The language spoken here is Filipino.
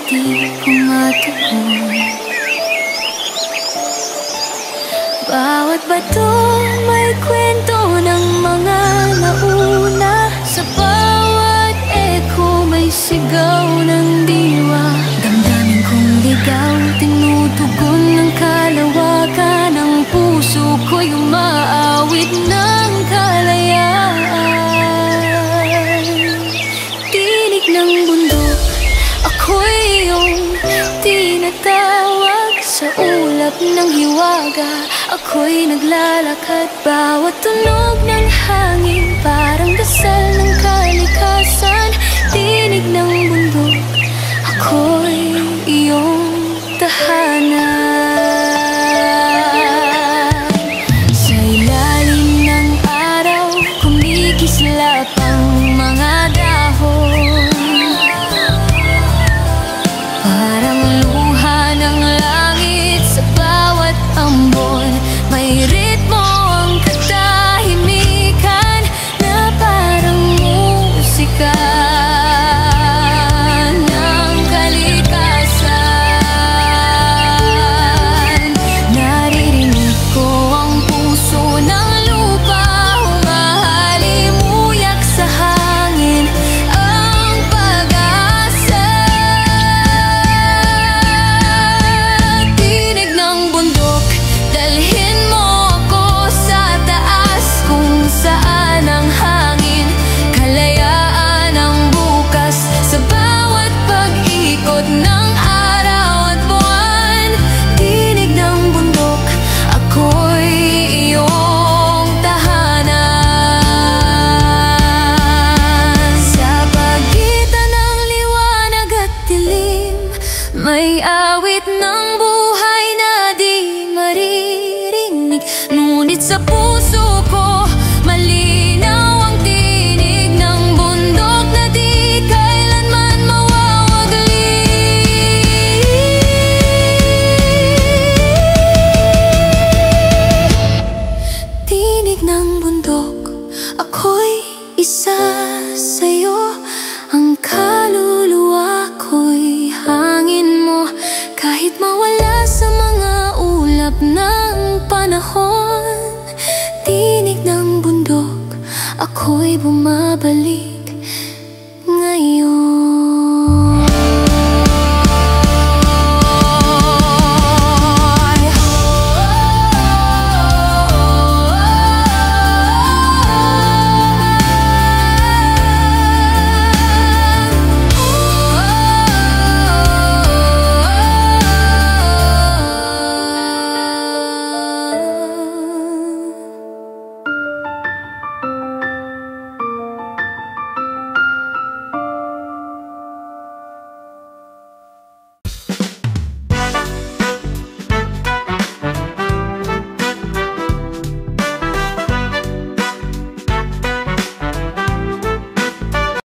di ko matukoy. Bawat bato may kwento ng mga nauna. Sa bawat echo may sigaw ng diwa. Damdamin kong ligaw, tinutugon ng kalawakan. Ang puso ko'y umaawit ng kalayaan. Tinig ng bundok, ako'y iyong tinatawag. Sa ulap ng hiwaga, ako'y naglalakad. Bawat tunog ng hangin, parang dasal ng kalikasan. Tinig ng bundok, ako'y iyong tahanan. Sa ilalim ng araw, kumikislap ang mga dahon. Parang luha ng langit sa bawat ambon. May ritmo ang katahimikan na parang musika ng kalikasan. Naririnig ko ang puso ng lupa, humahalimuyak sa hangin ang pag-asa. Tinig ng bundok, dalhin mo ako sa taas, kung saan ang hangin, kalayaan ang bukas. Sa bawat pag-ikot ng araw at buwan, tinig ng bundok, ako'y iyong tahanan. Sa pagitan ng liwanag at dilim, may awit ng buhay na di maririnig. Ngunit sa puso ko, malinaw ang tinig ng bundok na di kailanman mawawagli. Tinig ng bundok, ako'y isa sa'yo. Ang kaluluwa ko'y hangin mo. Kahit mawala sa mga ulap ng panahon, tinig ng bundok, ako'y bumabalik.